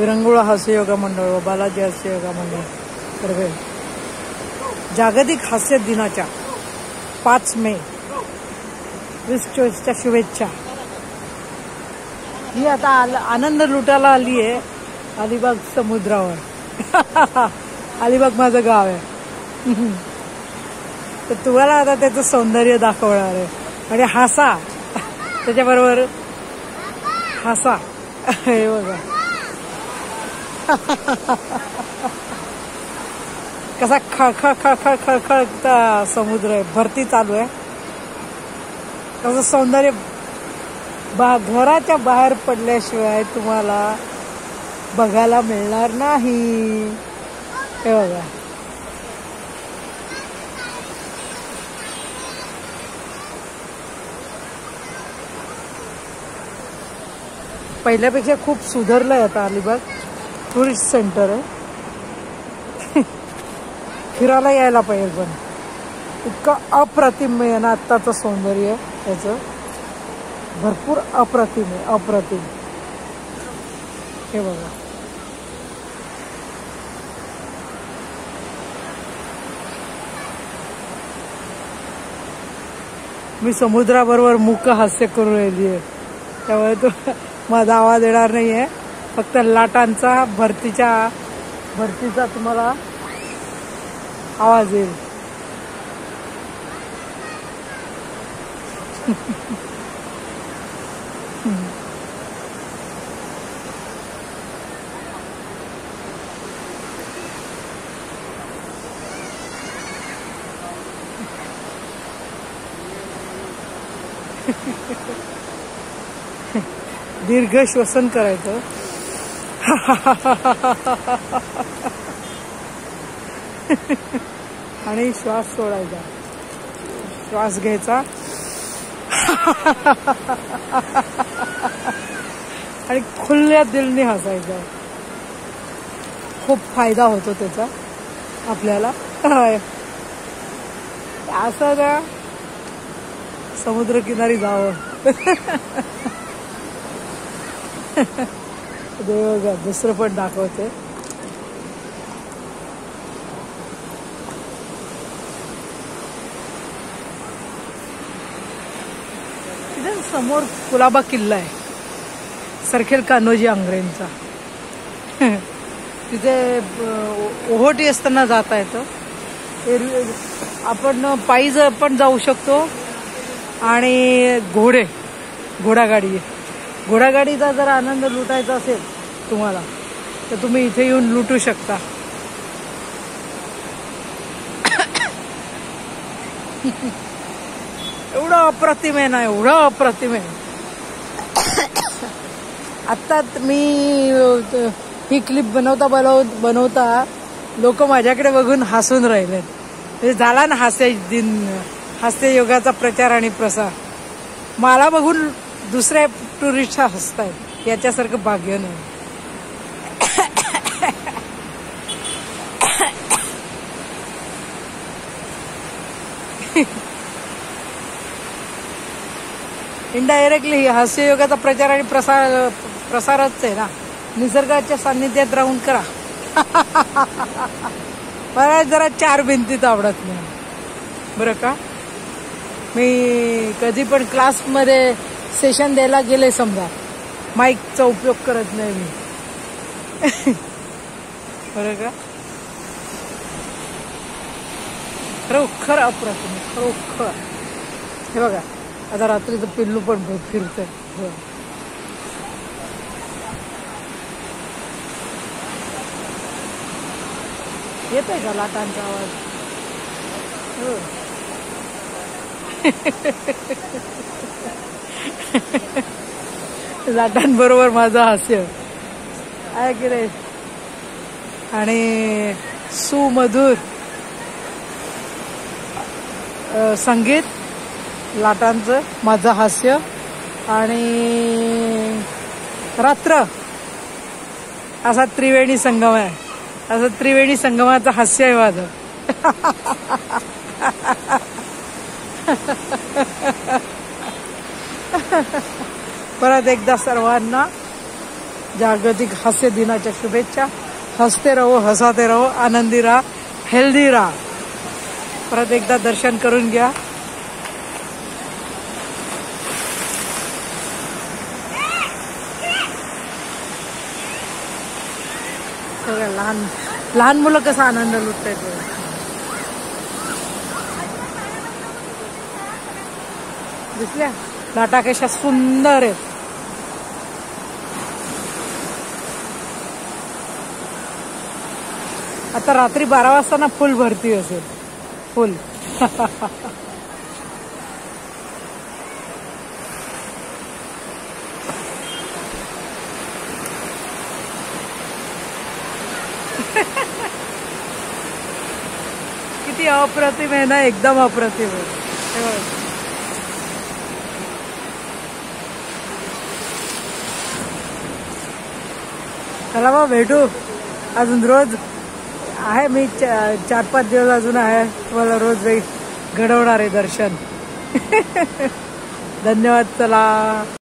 विरंगुळा हास्य योगा मंडळ व बालाजी हास्य योगा मंडळ तर्फे जागतिक हास्य दिनाच्या 5 मे 2024च्या शुभेच्छा. ही आता आनंद लुटायला आली आहे अलिबाग समुद्रावर. अलिबाग माझं गाव आहे. तर तुम्हाला आता त्याचं सौंदर्य दाखवणार आहे. म्हणजे हसा, त्याच्याबरोबर हसा. हे बघा कसा खळखळ खळखळ खळखळता समुद्र आहे. भरती चालू आहे. कसं सौंदर्य घराच्या बाहेर पडल्याशिवाय तुम्हाला बघायला मिळणार नाही. हे बघा पहिल्यापेक्षा खूप सुधारलंय आता अलिबाग. टुरिस्ट सेंटर आहे. फिरायला यायला पाहिजे. पण इतकं अप्रतिम आहे ना आत्ताचं सौंदर्य त्याचं. भरपूर अप्रतिम आहे. अप्रतिम. हे बघा मी समुद्राबरोबर मुक हास्य करू राहिली आहे. त्यामुळे तो माझा आवाज येणार नाहीये. फक्त लाटांचा भरतीचा तुम्हाला आवाज येईल. दीर्घ श्वसन करायचं. आणि श्वास सोडायचा. श्वास घ्यायचा आणि खुल्या दिलने हसायचं. खूप फायदा होतो त्याचा आपल्याला. असं ना समुद्रकिनारी जावं. देव दुसरं पण दाखवते. तिथे समोर कुलाबा किल्ला आहे. सरखेल कान्होजी आंग्रेंचा. तिथे ओहोटी असताना जाता येतं. आपण पायी पण जाऊ शकतो आणि घोडागाडीचा जर आनंद लुटायचा असेल तुम्हाला तर तुम्ही इथे येऊन लुटू शकता. एवढं अप्रतिम आहे ना, एवढं अप्रतिम आहे. आता मी ही क्लिप बनवता लोक माझ्याकडे बघून हसून राहिलेत. म्हणजे झाला ना हास्य योगाचा प्रचार आणि प्रसार. मला बघून दुसऱ्या टुरिस्ट हसतायत. याच्यासारखं भाग्य नाही. इनडायरेक्टली हास्य योगाचा प्रचार आणि प्रसारच आहे ना. निसर्गाच्या सान्निध्यात राहून करा. मला जरा 4 भिंतीत आवडत नाही बरं का. मी कधी पण क्लासमध्ये सेशन द्यायला गेले समजा माईकचा उपयोग करत नाही मी. बरं का. खरोखर अप्रतिम. खरोखर. हे बघा आता रात्रीचं पिल्लू पण फिरतंय. येतोय का लाटांचा आवाज. लाटांबरोबर माझं हास्य आहे की नाही. आणि सुमधुर संगीत, लाटांचं माझं हास्य आणि रात्र असा त्रिवेणी संगम आहे. असं त्रिवेणी संगमाचं हास्य आहे माझं. परत एकदा सर्वांना जागतिक हास्य दिनाच्या शुभेच्छा. हसते रहो, हसाते रहो, आनंदी राहा, हेल्दी राहा. परत एकदा दर्शन करून घ्या. लहान लहान मुलं कसा आनंद लुटतायत. दिसल्या लाटा कशा सुंदर आहेत. आता रात्री 12 वाजता ना फुल भरती असेल. फुल किती अप्रतिम आहे ना, एकदम अप्रतिम आहे. चला मग भेटू अजून रोज आहे. मी 4-5 दिवस अजून आहे. तुम्हाला रोज घडवणार आहे दर्शन. धन्यवाद. चला.